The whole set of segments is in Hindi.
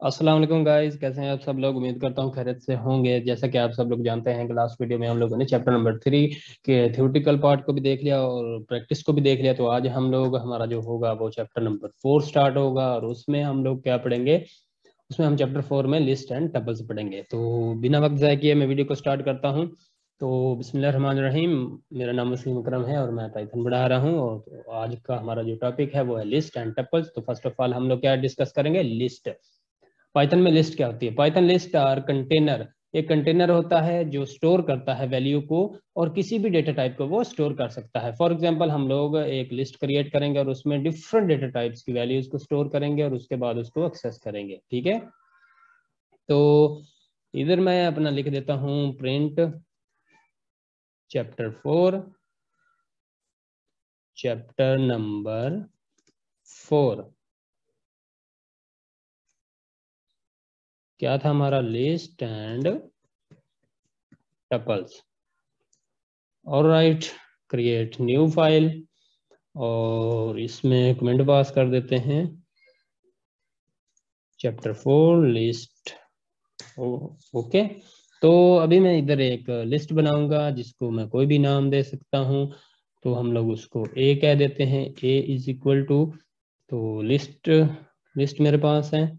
अस्सलाम वालेकुम गाइस, कैसे हैं आप सब लोग। उम्मीद करता हूँ खैरियत से होंगे। जैसा कि आप सब लोग जानते हैं कि लास्ट वीडियो में हम लोगों ने चैप्टर नंबर 3 के थ्योरेटिकल पार्ट को भी देख लिया और प्रैक्टिस को भी देख लिया। तो आज हम लोग हमारा जो होगा वो चैप्टर नंबर 4 स्टार्ट होगा और उसमें हम लोग क्या पढ़ेंगे। उसमें हम चैप्टर 4 में लिस्ट एंड टपल्स पढ़ेंगे। तो बिना वक्त ज़ाय किए मैं वीडियो को स्टार्ट करता हूँ। तो बिस्मिल्लाहिर्रहमानिर्रहीम। मेरा नाम वसीम अकरम है और मैं पाइथन पढ़ा रहा हूँ। और तो आज का हमारा जो टॉपिक है वो है लिस्ट एंड टपल्स। तो फर्स्ट ऑफ ऑल हम लोग क्या डिस्कस करेंगे, लिस्ट। पाइथन में लिस्ट क्या होती है। Python list are container. एक कंटेनर होता है जो स्टोर करता है वैल्यू को और किसी भी डेटा टाइप को वो स्टोर कर सकता है। फॉर एग्जांपल हम लोग एक लिस्ट क्रिएट करेंगे और उसमें डिफरेंट डेटा टाइप्स की वैल्यूज को स्टोर करेंगे और उसके बाद उसको एक्सेस करेंगे। ठीक है, तो इधर मैं अपना लिख देता हूँ प्रिंट चैप्टर नंबर 4। क्या था हमारा, list and tuples. Alright, create new file और इसमें कमेंट पास कर देते हैं चैप्टर 4 लिस्ट। ओके, तो अभी मैं इधर एक लिस्ट बनाऊंगा जिसको मैं कोई भी नाम दे सकता हूं। तो हम लोग उसको ए कह देते हैं, ए इज इक्वल टू। तो लिस्ट लिस्ट मेरे पास है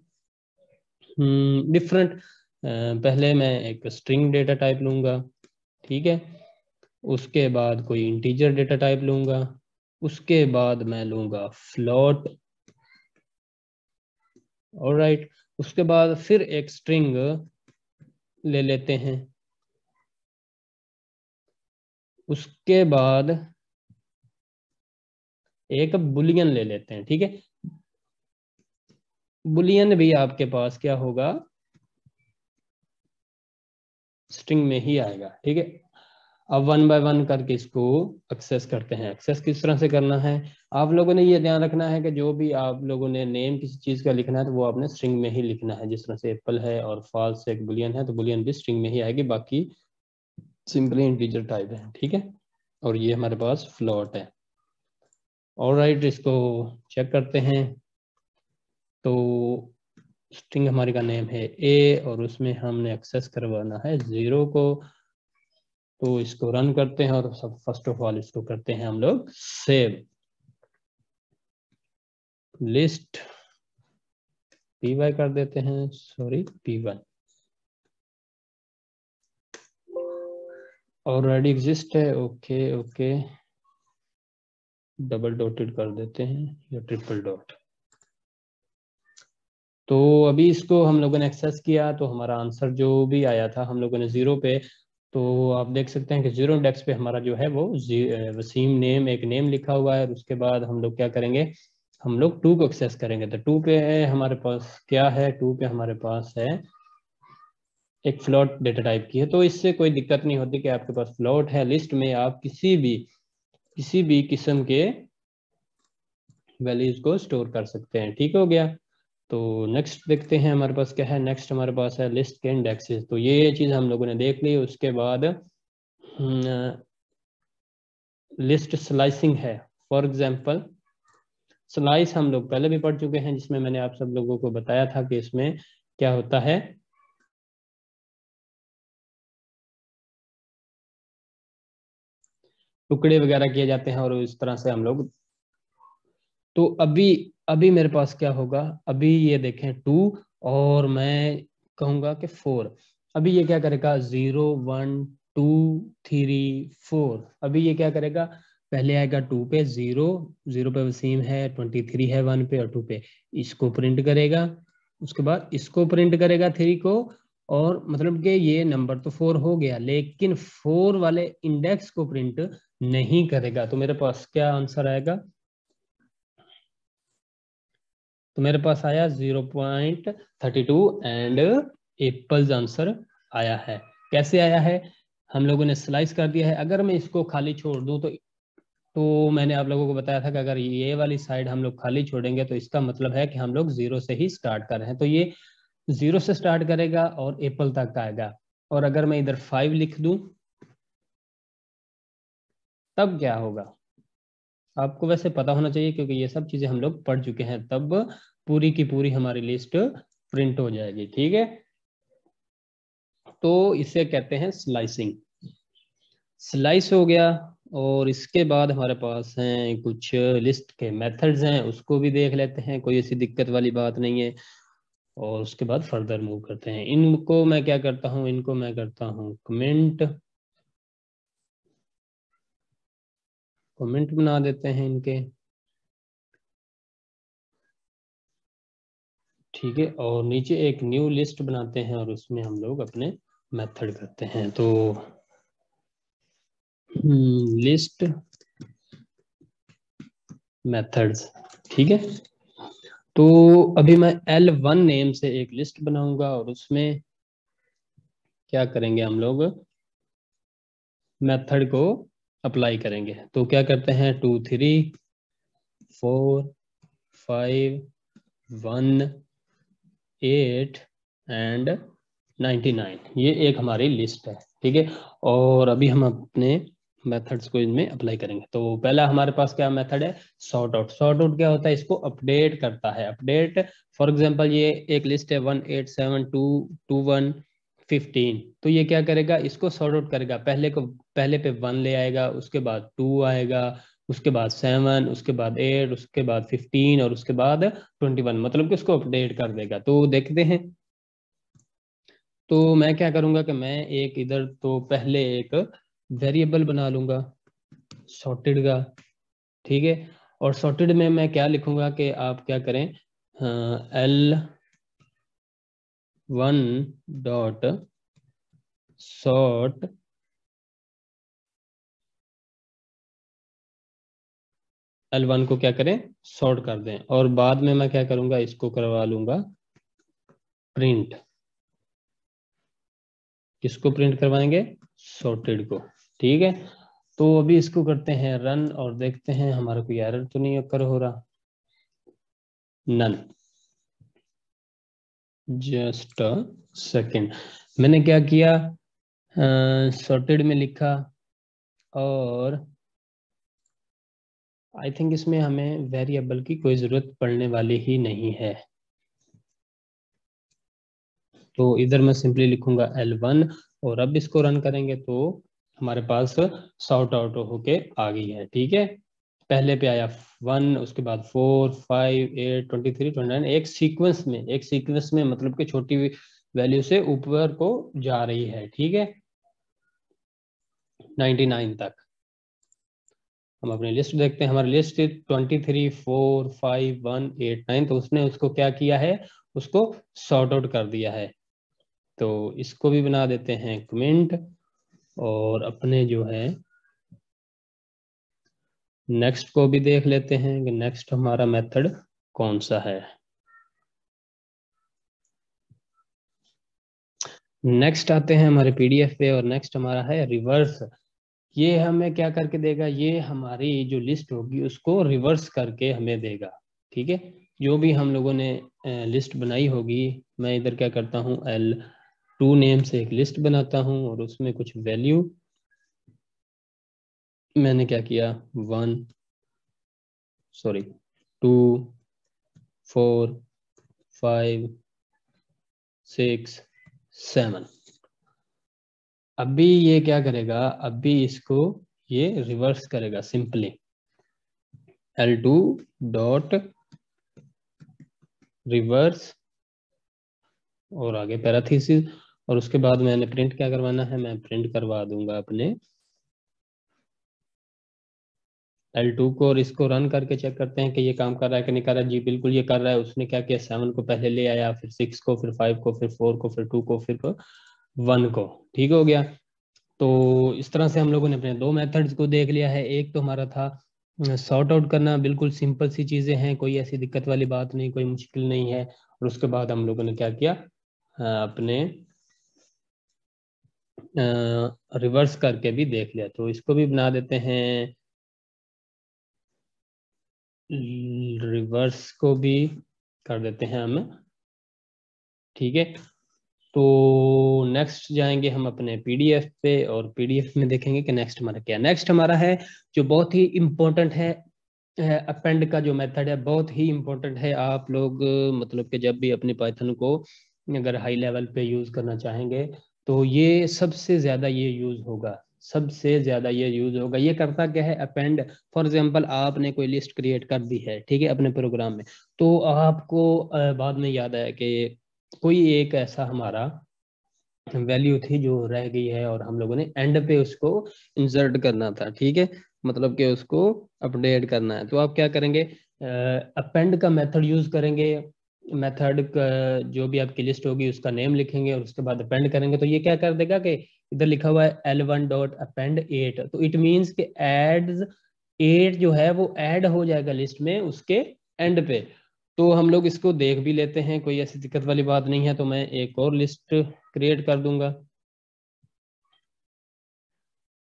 डिफरेंट। पहले मैं एक स्ट्रिंग डेटा टाइप लूंगा, ठीक है। उसके बाद कोई इंटीजर डेटा टाइप लूंगा। उसके बाद मैं लूंगा फ्लोट। ऑलराइट, उसके बाद फिर एक स्ट्रिंग ले लेते हैं। उसके बाद एक बुलियन ले लेते हैं, ठीक है। बुलियन भी आपके पास क्या होगा, स्ट्रिंग में ही आएगा, ठीक है। अब वन बाय वन करके इसको एक्सेस करते हैं। एक्सेस किस तरह से करना है, आप लोगों ने ये ध्यान रखना है कि जो भी आप लोगों ने नेम किसी चीज का लिखना है तो वो आपने स्ट्रिंग में ही लिखना है। जिस तरह से एप्पल है और फॉल्स एक बुलियन है तो बुलियन भी स्ट्रिंग में ही आएगी, बाकी सिंपली इंटीजर टाइप है, ठीक है। और ये हमारे पास फ्लोट है। ऑलराइट, इसको चेक करते हैं। तो स्ट्रिंग हमारे का नेम है ए और उसमें हमने एक्सेस करवाना है 0 को। तो इसको रन करते हैं और सब फर्स्ट ऑफ ऑल इसको करते हैं हम लोग सेव। लिस्ट पी वाई कर देते हैं, सॉरी P1 ऑलरेडी एग्जिस्ट है। ओके ओके, डबल डॉटेड कर देते हैं या ट्रिपल डॉट। तो अभी इसको हम लोगों ने एक्सेस किया तो हमारा आंसर जो भी आया था हम लोगों ने 0 पे। तो आप देख सकते हैं कि 0 इंडेक्स पे हमारा जो है वो वसीम नेम एक नेम लिखा हुआ है। और उसके बाद हम लोग क्या करेंगे, हम लोग 2 को एक्सेस करेंगे। तो 2 पे हमारे पास क्या है, 2 पे हमारे पास है एक फ्लोट डेटा टाइप की है। तो इससे कोई दिक्कत नहीं होती कि आपके पास फ्लोट है। लिस्ट में आप किसी भी किस्म के वैल्यूज को स्टोर कर सकते हैं। ठीक हो गया। तो नेक्स्ट देखते हैं हमारे पास क्या है। नेक्स्ट हमारे पास है लिस्ट के इंडेक्सेस। तो ये चीज़ हम लोगों ने देख ली। उसके बाद लिस्ट स्लाइसिंग है। फॉर एग्जांपल स्लाइस हम लोग पहले भी पढ़ चुके हैं, जिसमें मैंने आप सब लोगों को बताया था कि इसमें क्या होता है, टुकड़े वगैरह किए जाते हैं और इस तरह से हम लोग। तो अभी अभी मेरे पास क्या होगा, अभी ये देखें 2 और मैं कहूँगा कि 4। अभी ये क्या करेगा, 0 1 2 3 4। अभी ये क्या करेगा, पहले आएगा 2 पे, 0 0 पे वसीम है, 23 है 1 पे और 2 पे। इसको प्रिंट करेगा, उसके बाद इसको प्रिंट करेगा 3 को। और मतलब कि ये नंबर तो 4 हो गया, लेकिन 4 वाले इंडेक्स को प्रिंट नहीं करेगा। तो मेरे पास क्या आंसर आएगा, तो मेरे पास आया 0.32 एंड एप्पल्स आंसर आया है। कैसे आया है, हम लोगों ने स्लाइस कर दिया है। अगर मैं इसको खाली छोड़ दूं तो मैंने आप लोगों को बताया था कि अगर ये वाली साइड हम लोग खाली छोड़ेंगे तो इसका मतलब है कि हम लोग 0 से ही स्टार्ट कर रहे हैं। तो ये 0 से स्टार्ट करेगा और एप्पल तक आएगा। और अगर मैं इधर 5 लिख दूं तब क्या होगा, आपको वैसे पता होना चाहिए क्योंकि ये सब चीजें हम लोग पढ़ चुके हैं। तब पूरी की पूरी हमारी लिस्ट प्रिंट हो जाएगी। ठीक है, तो इसे कहते हैं स्लाइसिंग। स्लाइस हो गया, और इसके बाद हमारे पास हैं कुछ लिस्ट के मेथड्स हैं, उसको भी देख लेते हैं, कोई ऐसी दिक्कत वाली बात नहीं है। और उसके बाद फर्दर मूव करते हैं। इनको मैं क्या करता हूँ, इनको मैं करता हूँ कमेंट, कमेंट बना देते हैं इनके। ठीक है, और नीचे एक न्यू लिस्ट बनाते हैं और उसमें हम लोग अपने मेथड करते हैं। तो लिस्ट मेथड्स, ठीक है। तो अभी मैं L1 नेम से एक लिस्ट बनाऊंगा और उसमें क्या करेंगे हम लोग, मेथड को अप्लाई करेंगे। तो क्या करते हैं, 2 3 4 5 1 8 एंड 99, ये एक हमारी लिस्ट है। ठीक है, और अभी हम अपने मेथड्स को इनमें अप्लाई करेंगे। तो पहला हमारे पास क्या मेथड है, सॉर्ट आउट। सॉर्ट आउट क्या होता है, इसको अपडेट करता है। अपडेट, फॉर एग्जांपल ये एक लिस्ट है 1872215, तो ये क्या करेगा, इसको सॉर्ट आउट करेगा। पहले पे 1 ले आएगा, उसके बाद 2 आएगा, उसके बाद 7, उसके बाद 8, उसके बाद 15 और उसके बाद 21, मतलब कि उसको अपडेट कर देगा। तो देखते हैं, तो मैं क्या करूंगा कि मैं एक इधर तो पहले एक वेरिएबल बना लूंगा सॉर्टेड का। ठीक है, और सॉर्टेड में मैं क्या लिखूंगा कि आप क्या करें, L1 डॉट सॉर्ट L1 को क्या करें, सॉर्ट कर दें, और बाद में मैं क्या करूंगा, इसको करवा लूंगा प्रिंट। किसको प्रिंट करवाएंगे, सॉर्टेड को। ठीक है, तो अभी इसको करते हैं रन और देखते हैं हमारा कोई एरर तो नहीं occur हो रहा। None, just a second. मैंने क्या किया, सॉर्टेड में लिखा, और आई थिंक इसमें हमें वेरिएबल की कोई जरूरत पड़ने वाली ही नहीं है। तो इधर मैं सिंपली लिखूंगा L1, और अब इसको रन करेंगे तो हमारे पास सॉर्ट आउट होके आ गई है। ठीक है, पहले पे आया 1, उसके बाद 4 5 8 23 29, एक सीक्वेंस में मतलब कि छोटी वैल्यू से ऊपर को जा रही है। ठीक है, 99 तक। हम अपनी लिस्ट देखते हैं, हमारी लिस्ट 23 4 5 1 8 9, तो उसने उसको क्या किया है, उसको सॉर्ट आउट कर दिया है। तो इसको भी बना देते हैं कमेंट, और अपने जो है नेक्स्ट को भी देख लेते हैं कि नेक्स्ट हमारा मेथड कौन सा है। नेक्स्ट आते हैं हमारे पीडीएफ पे, और नेक्स्ट हमारा है रिवर्स। ये हमें क्या करके देगा, ये हमारी जो लिस्ट होगी उसको रिवर्स करके हमें देगा। ठीक है, जो भी हम लोगों ने लिस्ट बनाई होगी, मैं इधर क्या करता हूँ, L2 नेम से एक लिस्ट बनाता हूँ और उसमें कुछ वैल्यू मैंने क्या किया, 1 सॉरी 2 4 5 6 7। अभी ये क्या करेगा, अभी इसको ये रिवर्स करेगा सिंपली, L2 डॉट रिवर्स और आगे पैराथीसिस, और उसके बाद मैंने प्रिंट क्या करवाना है, मैं प्रिंट करवा दूंगा अपने L2 को, और इसको रन करके चेक करते हैं कि ये काम कर रहा है कि नहीं कर रहा है। जी बिल्कुल ये कर रहा है। उसने क्या किया, 7 को पहले ले आया, फिर 6 को, फिर 5 को, फिर 4 को, फिर 2 को, फिर 1 को। ठीक हो गया। तो इस तरह से हम लोगों ने अपने दो मेथड्स को देख लिया है। एक तो हमारा था सॉर्ट आउट करना, बिल्कुल सिंपल सी चीजें हैं, कोई ऐसी दिक्कत वाली बात नहीं, कोई मुश्किल नहीं है। और उसके बाद हम लोगों ने क्या किया, अपने रिवर्स करके भी देख लिया। तो इसको भी बना देते हैं, रिवर्स को भी कर देते हैं हम। ठीक है, तो नेक्स्ट जाएंगे हम अपने पीडीएफ पे, और पीडीएफ में देखेंगे कि नेक्स्ट हमारा क्या है। नेक्स्ट हमारा है जो बहुत ही इंपॉर्टेंट है, अपेंड का जो मेथड है बहुत ही इम्पोर्टेंट है। आप लोग मतलब कि जब भी अपनी पाइथन को अगर हाई लेवल पे यूज करना चाहेंगे तो ये सबसे ज्यादा ये यूज होगा, सबसे ज्यादा ये यूज होगा। ये करता क्या है अपेंड, फॉर एग्जांपल आपने कोई लिस्ट क्रिएट कर दी है, ठीक है, अपने प्रोग्राम में, तो आपको बाद में याद आया कि कोई एक ऐसा हमारा वैल्यू थी जो रह गई है और हम लोगों ने एंड पे उसको इंसर्ट करना था, ठीक है, मतलब कि उसको अपडेट करना है। तो आप क्या करेंगे, अपेंड का मेथड यूज करेंगे। मेथड का जो भी आपकी लिस्ट होगी उसका नेम लिखेंगे और उसके बाद अपेंड करेंगे। तो ये क्या कर देगा कि इधर लिखा हुआ है L1 डॉट अपेंड 8, तो इट मीन्स कि एड्स 8 जो है वो ऐड हो जाएगा लिस्ट में उसके एंड पे। तो हम लोग इसको देख भी लेते हैं, कोई ऐसी दिक्कत वाली बात नहीं है। तो मैं एक और लिस्ट क्रिएट कर दूंगा।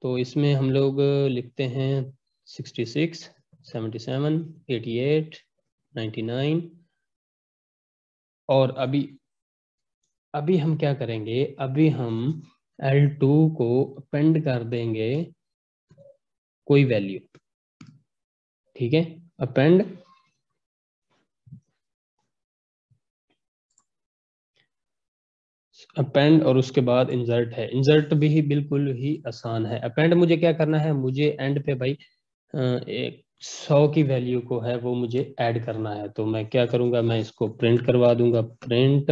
तो इसमें हम लोग लिखते हैं 66, 77, 88, 99। और अभी अभी हम क्या करेंगे, अभी हम L2 को अपेंड कर देंगे कोई वैल्यू, ठीक है, अपेंड अपेंड और उसके बाद इंसर्ट है। इंसर्ट भी बिल्कुल ही आसान है। अपेंड मुझे क्या करना है, मुझे एंड पे भाई एक 100 की वैल्यू को है वो मुझे ऐड करना है। तो मैं क्या करूंगा, मैं इसको प्रिंट करवा दूंगा, प्रिंट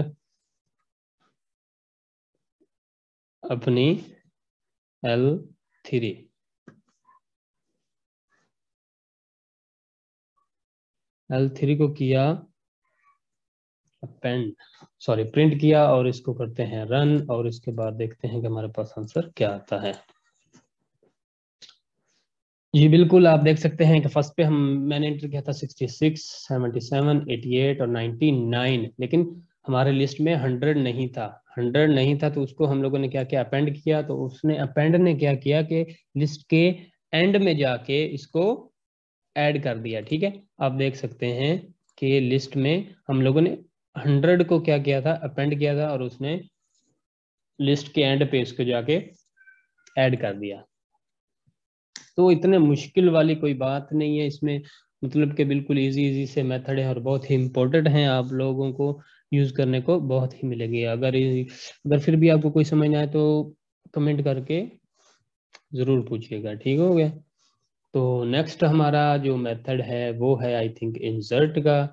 अपनी L3, L3 को किया अपेंड, सॉरी प्रिंट किया और इसको करते हैं रन और इसके बाद देखते हैं कि हमारे पास आंसर क्या आता है। जी बिल्कुल, आप देख सकते हैं कि फर्स्ट पे हम मैंने एंटर किया था 66, 77, 88 और 99, लेकिन हमारे लिस्ट में 100 नहीं था। 100 नहीं था तो उसको हम लोगों ने क्या किया, अपेंड किया। तो उसने अपेंड ने क्या किया कि लिस्ट के एंड में जाके इसको ऐड कर दिया, ठीक है। आप देख सकते हैं कि लिस्ट में हम लोगों ने 100 को क्या किया था, अपेंड किया था और उसने लिस्ट के एंड पे इसको जाके ऐड कर दिया। तो इतने मुश्किल वाली कोई बात नहीं है इसमें, मतलब कि बिल्कुल इजी इजी से मेथड है और बहुत ही इम्पोर्टेंट है। आप लोगों को यूज करने को बहुत ही मिलेगी। अगर फिर भी आपको कोई समझ ना आए तो कमेंट करके जरूर पूछिएगा, ठीक हो गया। तो नेक्स्ट हमारा जो मेथड है वो है आई थिंक इंसर्ट का।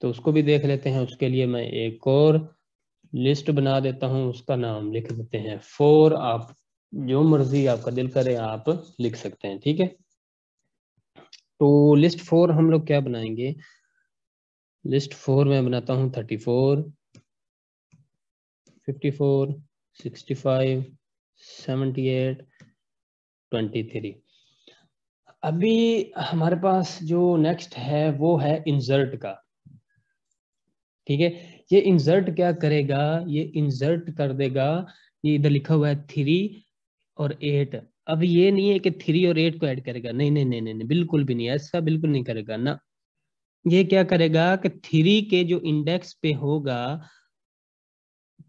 तो उसको भी देख लेते हैं। उसके लिए मैं एक और लिस्ट बना देता हूँ, उसका नाम लिख देते हैं 4। आप जो मर्जी आपका दिल करे आप लिख सकते हैं, ठीक है। तो लिस्ट 4 हम लोग क्या बनाएंगे, लिस्ट 4 में बनाता हूँ 34, 54, 65, 78, 23। अभी हमारे पास जो नेक्स्ट है वो है इंसर्ट का, ठीक है। ये इंसर्ट क्या करेगा, ये इंसर्ट कर देगा, ये इधर लिखा हुआ है 3 और 8। अब ये नहीं है कि 3 और 8 को ऐड करेगा, नहीं नहीं नहीं नहीं नहीं, बिल्कुल भी नहीं, ऐसा बिल्कुल नहीं करेगा ना। ये क्या करेगा कि 3 के जो इंडेक्स पे होगा,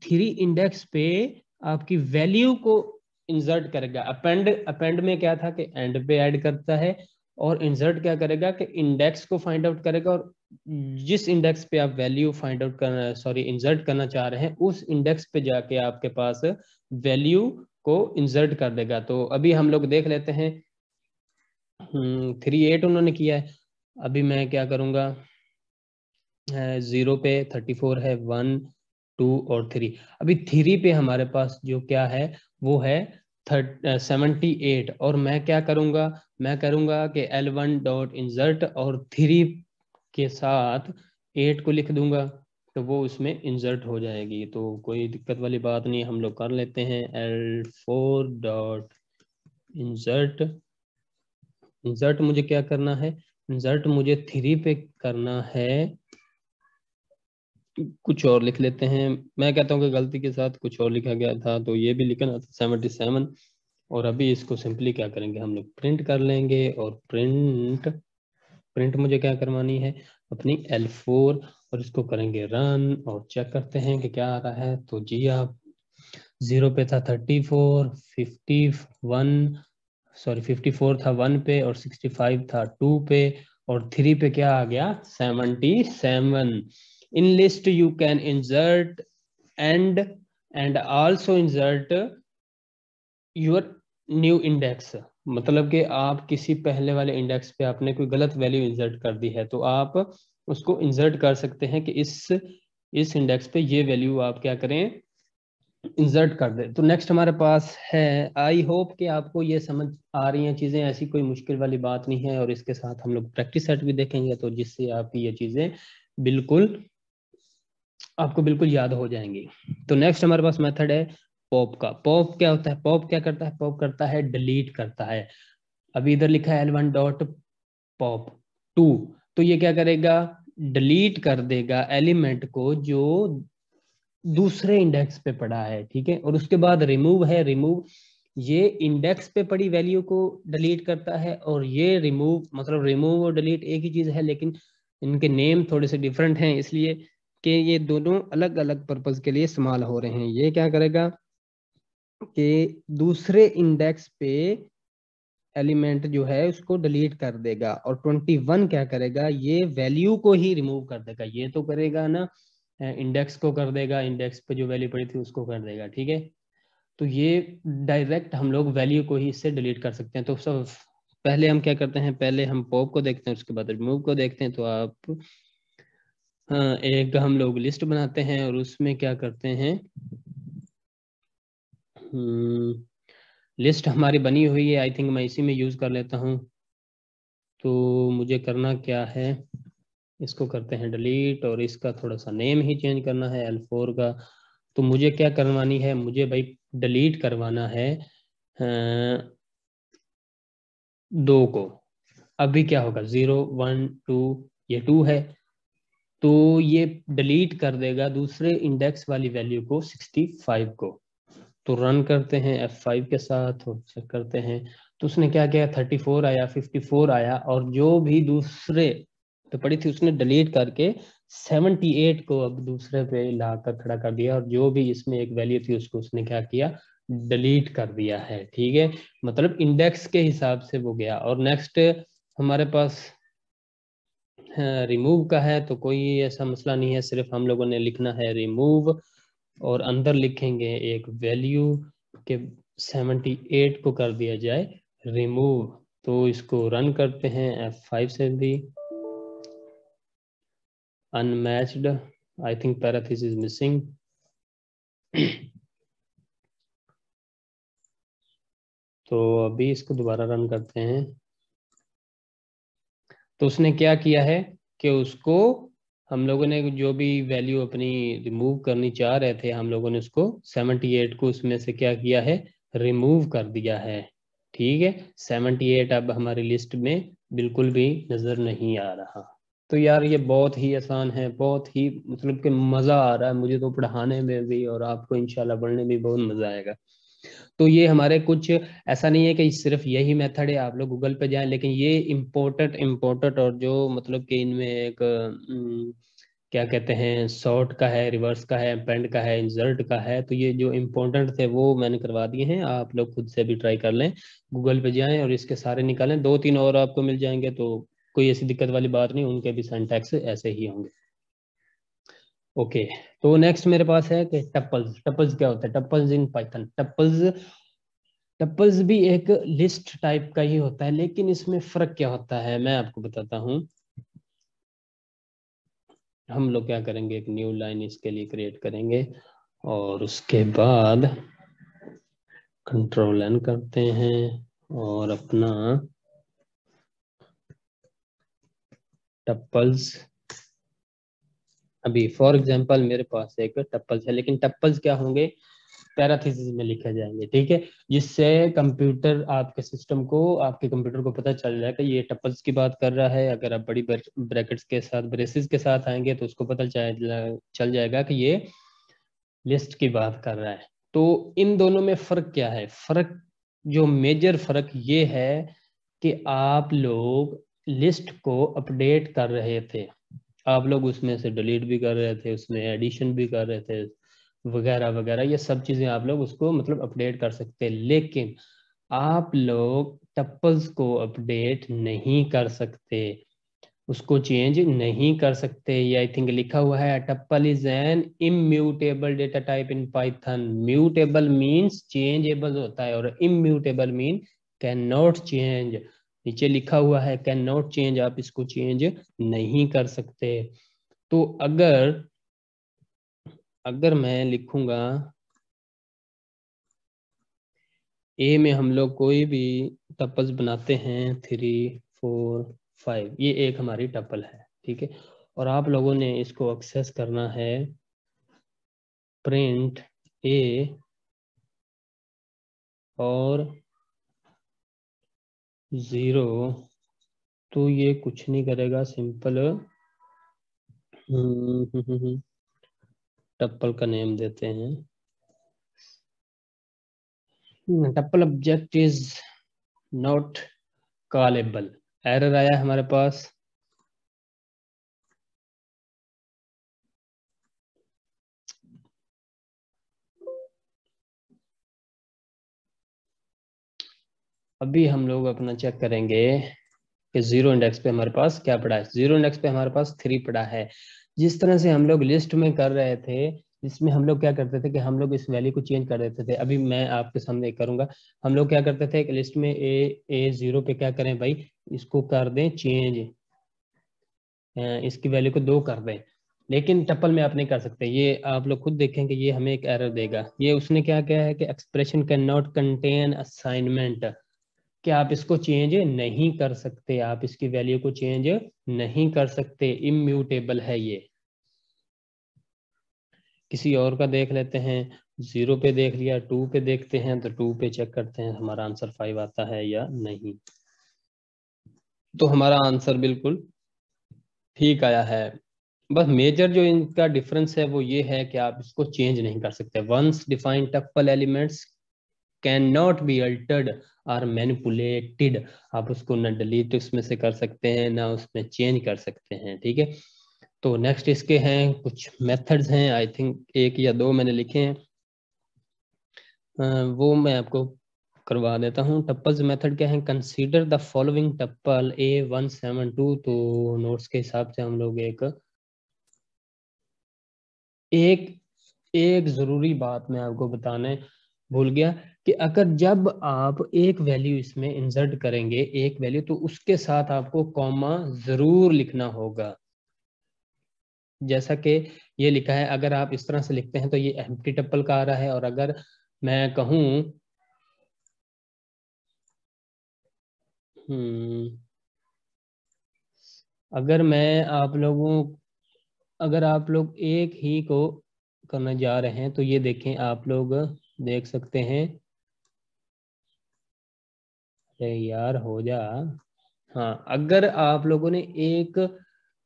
3 इंडेक्स पे आपकी वैल्यू को इंसर्ट करेगा। अपेंड अपेंड में क्या था कि एंड पे ऐड करता है, और इंसर्ट क्या करेगा कि इंडेक्स को फाइंड आउट करेगा और जिस इंडेक्स पे आप वैल्यू फाइंड आउट करना, सॉरी इंसर्ट करना चाह रहे हैं, उस इंडेक्स पे जाके आपके पास वैल्यू को इंसर्ट कर देगा। तो अभी हम लोग देख लेते हैं। 3, 8 उन्होंने किया है। अभी मैं क्या करूंगा, 0 पे 34 है, 1, 2 और 3। अभी 3 पे हमारे पास जो क्या है वो है 78। और मैं क्या करूंगा, मैं करूंगा कि L1 डॉट इंसर्ट और 3 के साथ 8 को लिख दूंगा, तो वो उसमें इंसर्ट हो जाएगी। तो कोई दिक्कत वाली बात नहीं, हम लोग कर लेते हैं L4 डॉट इंसर्ट। इंसर्ट मुझे क्या करना है, इंसर्ट मुझे 3 पे करना है, कुछ और लिख लेते हैं। मैं कहता हूँ कि गलती के साथ कुछ और लिखा गया था, तो ये भी लिखना था 77। और अभी इसको सिंपली क्या करेंगे, हम लोग प्रिंट कर लेंगे। और प्रिंट प्रिंट मुझे क्या करवानी है, अपनी L4, और इसको करेंगे रन और चेक करते हैं कि क्या आ रहा है। तो जी आप 0 पे था 34, 51, सॉरी 54 था 1 पे और 65 था 2 पे और 3 पे क्या आ गया 77। In list you can insert and also insert your new index. मतलब कि आप किसी पहले वाले इंडेक्स पे आपने कोई गलत वैल्यू इंसर्ट कर दी है तो आप उसको इंसर्ट कर सकते हैं कि इस इंडेक्स पे ये वैल्यू आप क्या करें इंसर्ट कर दे। तो नेक्स्ट हमारे पास है, आई होप कि आपको ये समझ आ रही हैं चीज़ें, ऐसी कोई मुश्किल वाली बात नहीं है। और इसके साथ हम लोग प्रैक्टिस सेट भी देखेंगे तो जिससे आपकी ये चीज़ें बिल्कुल आपको बिल्कुल याद हो जाएंगी। तो नेक्स्ट हमारे पास मेथड है पॉप का। पॉप क्या होता है, पॉप क्या करता है, पॉप करता है डिलीट करता है। अभी इधर लिखा है L1 डॉट पॉप 2, तो ये क्या करेगा डिलीट कर देगा एलिमेंट को जो दूसरे इंडेक्स पे पड़ा है, ठीक है। और उसके बाद रिमूव है, रिमूव ये इंडेक्स पे पड़ी वैल्यू को डिलीट करता है, और ये रिमूव मतलब रिमूव और डिलीट एक ही चीज है लेकिन इनके नेम थोड़े से डिफरेंट हैं, इसलिए कि ये दोनों अलग अलग पर्पज के लिए इस्तेमाल हो रहे हैं। ये क्या करेगा कि दूसरे इंडेक्स पे एलिमेंट जो है उसको डिलीट कर देगा, और 21 क्या करेगा ये वैल्यू को ही रिमूव कर देगा। ये तो करेगा ना इंडेक्स को कर देगा, इंडेक्स पे जो वैल्यू पड़ी थी उसको कर देगा, ठीक है। तो ये डायरेक्ट हम लोग वैल्यू को ही इससे डिलीट कर सकते हैं। तो सब पहले हम क्या करते हैं, पहले हम पॉप को देखते हैं, उसके बाद रिमूव को देखते हैं। तो आप एक हम लोग लिस्ट बनाते हैं और उसमें क्या करते हैं, लिस्ट हमारी बनी हुई है, आई थिंक मैं इसी में यूज कर लेता हूँ। तो मुझे करना क्या है, इसको करते हैं डिलीट और इसका थोड़ा सा नेम ही चेंज करना है L4 का। तो मुझे क्या करवानी है, मुझे भाई डिलीट करवाना है 2 को। अभी क्या होगा 0 1 2, ये 2 है तो ये डिलीट कर देगा दूसरे इंडेक्स वाली वैल्यू को 65 को। तो रन करते हैं F5 के साथ और चेक करते हैं। तो उसने क्या किया 34 आया 54 आया, और जो भी दूसरे पे पड़ी थी उसने डिलीट करके 78 को अब दूसरे पे लाकर खड़ा कर दिया, और जो भी इसमें एक वैल्यू थी उसको उसने क्या किया डिलीट कर दिया है, ठीक है। मतलब इंडेक्स के हिसाब से वो गया। और नेक्स्ट हमारे पास रिमूव का है, तो कोई ऐसा मसला नहीं है, सिर्फ हम लोगों ने लिखना है रिमूव और अंदर लिखेंगे एक वैल्यू के 78 को कर दिया जाए रिमूव। तो इसको रन करते हैं F5 से भी। Unmatched, I think parenthesis is missing. तो अभी इसको दोबारा रन करते हैं। तो उसने क्या किया है कि उसको हम लोगों ने जो भी वैल्यू अपनी रिमूव करनी चाह रहे थे हम लोगों ने उसको 78 को उसमें से क्या किया है रिमूव कर दिया है, ठीक है। 78 अब हमारी लिस्ट में बिल्कुल भी नजर नहीं आ रहा। तो यार ये बहुत ही आसान है, बहुत ही मतलब कि मजा आ रहा है मुझे तो पढ़ाने में भी, और आपको इंशाल्लाह पढ़ने में बहुत मजा आएगा। तो ये हमारे कुछ ऐसा नहीं है कि सिर्फ यही मेथड है आप लोग गूगल पे जाएं, लेकिन ये इम्पोर्टेंट और जो मतलब कि इनमें एक क्या कहते हैं सॉर्ट का है, रिवर्स का है, पेंड का है, इंसर्ट का है, तो ये जो इम्पोर्टेंट थे वो मैंने करवा दिए हैं। आप लोग खुद से भी ट्राई कर लें, गूगल पे जाएं और इसके सारे निकालें। 2 3 और आपको मिल जाएंगे, तो कोई ऐसी दिक्कत वाली बात नहीं, उनके भी सिंटैक्स ऐसे ही होंगे। ओके, तो नेक्स्ट मेरे पास है कि टपल्स। टपल्स क्या होता है, टपल्स इन पाइथन। टपल्स भी एक लिस्ट टाइप का ही होता है, लेकिन इसमें फर्क क्या होता है मैं आपको बताता हूँ। हम लोग क्या करेंगे, एक न्यू लाइन इसके लिए क्रिएट करेंगे और उसके बाद कंट्रोल एन करते हैं और अपना टपल्स, अभी फॉर एग्जांपल मेरे पास एक टपल्स है, लेकिन टपल्स क्या होंगे पैराथीसिस में लिखे जाएंगे, ठीक है। जिससे कंप्यूटर आपके सिस्टम को आपके कंप्यूटर को पता चल जाए कि ये टपल्स की बात कर रहा है। अगर आप बड़ी ब्रैकेट्स के साथ ब्रेसेस के साथ आएंगे तो उसको पता चल जाएगा कि ये लिस्ट की बात कर रहा है। तो इन दोनों में फर्क क्या है, फर्क जो मेजर फर्क ये है कि आप लोग लिस्ट को अपडेट कर रहे थे, आप लोग उसमें से डिलीट भी कर रहे थे, उसमें एडिशन भी कर रहे थे वगैरह वगैरह, ये सब चीजें आप लोग उसको मतलब अपडेट कर सकते हैं। लेकिन आप लोग टपल्स को अपडेट नहीं कर सकते। उसको चेंज नहीं कर सकते। ये आई थिंक लिखा हुआ है, tuple is an immutable data type in Python. Mutable means changeable होता है, और immutable mean can not change. नीचे लिखा हुआ है कैन नॉट चेंज, आप इसको चेंज नहीं कर सकते। तो अगर अगर मैं लिखूंगा ए में हम लोग कोई भी टपल्स बनाते हैं 3 4 5, ये एक हमारी टपल है, ठीक है। और आप लोगों ने इसको एक्सेस करना है प्रिंट ए और 0, तो ये कुछ नहीं करेगा, सिंपल टप्पल का नेम देते हैं। Tuple object is not callable, error आया हमारे पास। अभी हम लोग अपना चेक करेंगे कि 0 इंडेक्स पे हमारे पास क्या पड़ा है। 0 इंडेक्स पे हमारे पास 3 पड़ा है। जिस तरह से हम लोग लिस्ट में कर रहे थे, इसमें हम लोग क्या करते थे कि हम लोग इस वैल्यू को चेंज कर देते थे। अभी मैं आपके सामने करूंगा। हम लोग क्या करते थे कि लिस्ट में ए 0 पे क्या करें भाई, इसको कर दें चेंज, इसकी वैल्यू को 2 कर दें। लेकिन टप्पल में आप नहीं कर सकते, ये आप लोग खुद देखेंगे, ये हमें एक एरर देगा। ये उसने क्या किया है कि expression can not contain assignment, कि आप इसको चेंज नहीं कर सकते, आप इसकी वैल्यू को चेंज नहीं कर सकते, इम्यूटेबल है ये। किसी और का देख लेते हैं। 0 पे देख लिया, 2 पे देखते हैं, तो 2 पे चेक करते हैं हमारा आंसर 5 आता है या नहीं। तो हमारा आंसर बिल्कुल ठीक आया है। बस मेजर जो इनका डिफरेंस है वो ये है कि आप इसको चेंज नहीं कर सकते। Once defined tuple elements can not be altered और मैनिपुलेटेड। आप उसको ना डिलीट उसमें से कर सकते हैं, ना उसमें चेंज कर सकते हैं, ठीक है। तो नेक्स्ट इसके हैं कुछ मेथड्स हैं, आई थिंक 1 या 2 मैंने लिखे हैं, वो मैं आपको करवा देता हूँ। टप्पल्स मेथड क्या है, consider the following tuple A172। तो नोट्स के हिसाब से हम लोग एक एक जरूरी बात मैं आपको बताने भूल गया, कि अगर जब आप एक वैल्यू इसमें इंसर्ट करेंगे, एक वैल्यू, तो उसके साथ आपको कॉमा जरूर लिखना होगा। जैसा कि ये लिखा है, अगर आप इस तरह से लिखते हैं तो ये एम्प्टी टप्पल का आ रहा है। और अगर मैं कहूँ अगर मैं आप लोगों अगर आप लोग एक ही को करने जा रहे हैं, तो ये देखें, आप लोग देख सकते हैं। अरे यार हो जा। हाँ, अगर आप लोगों ने एक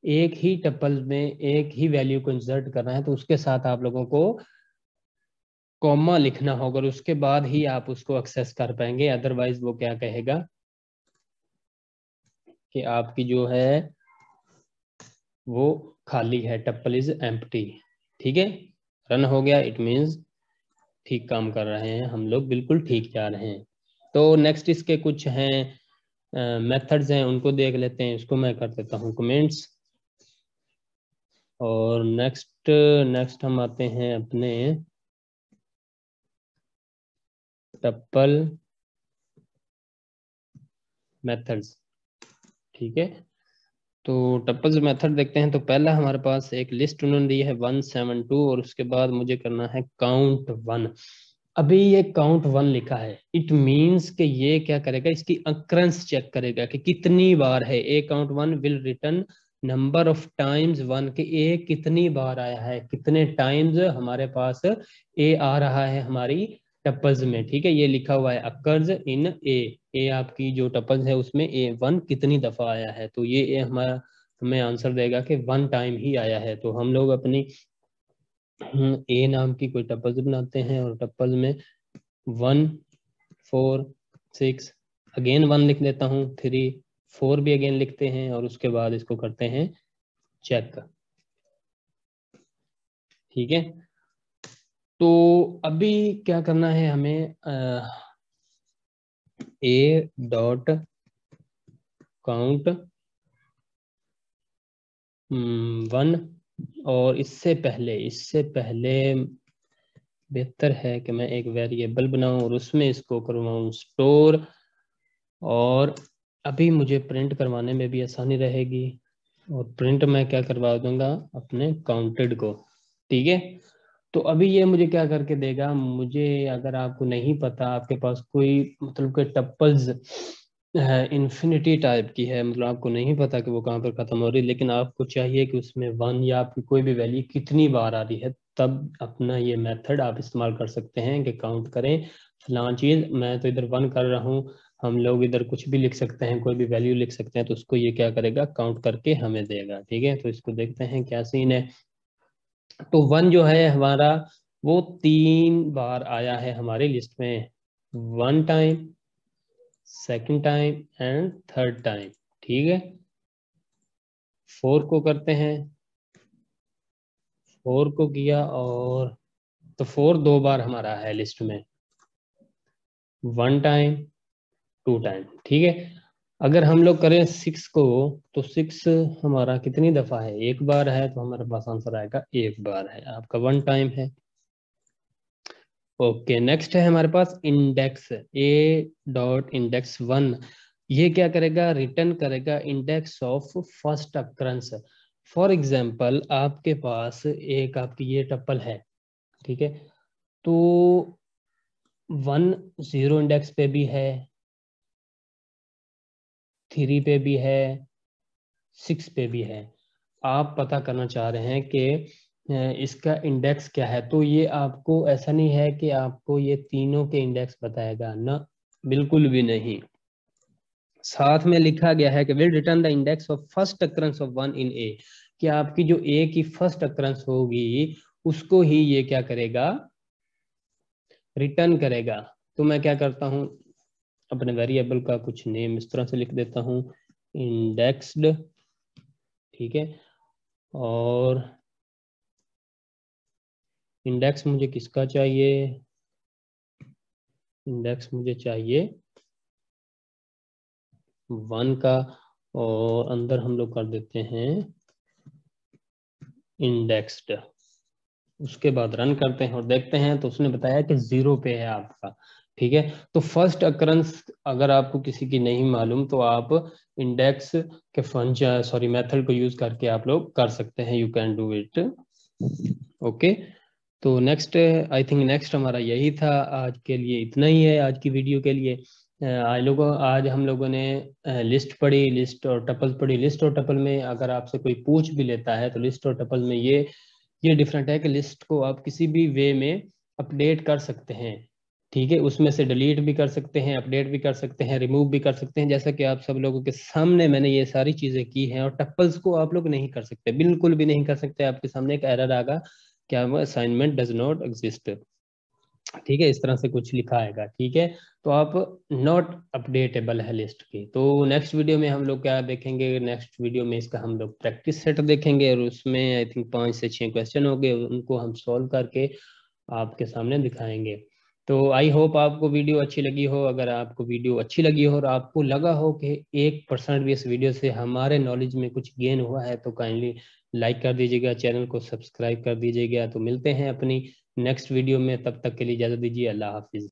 एक ही टपल में एक ही वैल्यू को इंसर्ट करना है, तो उसके साथ आप लोगों को कॉमा लिखना होगा, और उसके बाद ही आप उसको एक्सेस कर पाएंगे। अदरवाइज वो क्या कहेगा कि आपकी जो है वो खाली है, टप्पल इज एम्प्टी। ठीक है, रन हो गया, इट मीन्स ठीक काम कर रहे हैं हम लोग, बिल्कुल ठीक जा रहे हैं। तो नेक्स्ट इसके कुछ हैं मेथड्स हैं, उनको देख लेते हैं। इसको मैं कर देता हूँ कमेंट्स। और नेक्स्ट नेक्स्ट हम आते हैं अपने टप्पल मेथड्स, ठीक है। तो टप्पल्स मेथड देखते हैं। तो पहला हमारे पास एक लिस्ट उन्होंने दी है 172, और उसके बाद मुझे करना है काउंट 1। अभी ये काउंट 1 लिखा है, इट मींस कि ये क्या करेगा, इसकी अक्रेंस चेक करेगा कि कितनी बार है। A count 1 will return number of times 1, के ए कितनी बार आया है, कितने टाइम्स हमारे पास ए आ रहा है हमारी टप्पल्स में, ठीक है। ये लिखा हुआ है अकर्स इन ए, ए आपकी जो टप्पल्स है उसमें A1 कितनी दफा आया है। तो ये ए हमारा हमें आंसर देगा कि 1 टाइम ही आया है। तो हम लोग अपनी ए नाम की कोई टप्पल्स बनाते हैं, और टप्पल्स में 1 4 6, अगेन 1 लिख देता हूँ, 3 4 भी अगेन लिखते हैं, और उसके बाद इसको करते हैं चेक, ठीक है। तो अभी क्या करना है हमें, A डॉट काउंट 1, और इससे पहले बेहतर है कि मैं एक वेरिएबल बनाऊं और उसमें इसको करवाऊं स्टोर, और अभी मुझे प्रिंट करवाने में भी आसानी रहेगी, और प्रिंट मैं क्या करवा दूंगा अपने काउंटेड को। ठीक है, तो अभी ये मुझे क्या करके देगा, मुझे अगर आपको नहीं पता, आपके पास कोई मतलब कि टप्पल्स इन्फिनिटी टाइप की है, मतलब आपको नहीं पता कि वो कहाँ पर खत्म हो रही है, लेकिन आपको चाहिए कि उसमें 1 या आपकी कोई भी वैल्यू कितनी बार आ रही है, तब अपना ये मेथड आप इस्तेमाल कर सकते हैं कि काउंट करें फलां चीज। मैं तो इधर 1 कर रहा हूँ, हम लोग इधर कुछ भी लिख सकते हैं, कोई भी वैल्यू लिख सकते हैं, तो उसको ये क्या करेगा, काउंट करके हमें देगा। ठीक है, तो इसको देखते हैं क्या सीन है। तो 1 जो है हमारा, वो 3 बार आया है हमारी लिस्ट में, 1 time, second time and third time. ठीक है, 4 को करते हैं, 4 को किया, और तो 4 2 बार हमारा है लिस्ट में, 1 टाइम, 2 टाइम। ठीक है, अगर हम लोग करें 6 को, तो 6 हमारा कितनी दफा है, 1 बार है, तो हमारे पास आंसर आएगा 1 बार है, आपका 1 टाइम है। ओके, नेक्स्ट है हमारे पास इंडेक्स, A.index1। ये क्या करेगा, रिटर्न करेगा index of first अक्रंस। For example आपके पास एक आपकी ये टप्पल है, ठीक है, तो 1 0 इंडेक्स पे भी है, 3 पे भी है, 6 पे भी है। आप पता करना चाह रहे हैं कि इसका इंडेक्स क्या है, तो ये आपको ऐसा नहीं है कि आपको ये तीनों के इंडेक्स बताएगा ना, बिल्कुल भी नहीं। साथ में लिखा गया है कि will return the index of first अक्रंस of 1 इन ए, कि आपकी जो ए की फर्स्ट अक्रंस होगी उसको ही ये क्या करेगा, रिटर्न करेगा। तो मैं क्या करता हूँ, अपने वेरिएबल का कुछ नेम इस तरह से लिख देता हूँ, इंडेक्स्ड। ठीक है, और इंडेक्स मुझे किसका चाहिए, इंडेक्स मुझे चाहिए 1 का, और अंदर हम लोग कर देते हैं इंडेक्स्ड। उसके बाद रन करते हैं और देखते हैं, तो उसने बताया कि 0 पे है आपका। ठीक है, तो फर्स्ट अकरेंस अगर आपको किसी की नहीं मालूम, तो आप इंडेक्स के फंक्शन सॉरी मेथड को यूज करके आप लोग कर सकते हैं, you can do it. Okay, तो नेक्स्ट, आई थिंक नेक्स्ट हमारा यही था, आज के लिए इतना ही है, आज की वीडियो के लिए। आज हम लोगों ने लिस्ट पढ़ी, लिस्ट और टपल पढ़ी। लिस्ट और टपल में अगर आपसे कोई पूछ भी लेता है, तो लिस्ट और टपल में ये डिफरेंट है कि लिस्ट को आप किसी भी वे में अपडेट कर सकते हैं। ठीक है, उसमें से डिलीट भी कर सकते हैं, अपडेट भी कर सकते हैं, रिमूव भी कर सकते हैं, जैसा कि आप सब लोगों के सामने मैंने ये सारी चीजें की हैं। और टप्पल्स को आप लोग नहीं कर सकते, बिल्कुल भी नहीं कर सकते, आपके सामने एक एरर आएगा, क्या वो असाइनमेंट डज नॉट एग्जिस्ट। ठीक है, इस तरह से कुछ लिखा आएगा। ठीक है, तो आप नॉट अपडेटेबल है लिस्ट की। तो नेक्स्ट वीडियो में हम लोग क्या देखेंगे, नेक्स्ट वीडियो में इसका हम लोग प्रैक्टिस सेट देखेंगे, और उसमें आई थिंक 5 से 6 क्वेश्चन होंगे, उनको हम सॉल्व करके आपके सामने दिखाएंगे। तो आई होप आपको वीडियो अच्छी लगी हो। अगर आपको वीडियो अच्छी लगी हो और आपको लगा हो कि 1% भी इस वीडियो से हमारे नॉलेज में कुछ गेन हुआ है, तो काइंडली लाइक कर दीजिएगा, चैनल को सब्सक्राइब कर दीजिएगा। तो मिलते हैं अपनी नेक्स्ट वीडियो में, तब तक के लिए इजाजत दीजिए, अल्लाह हाफिज।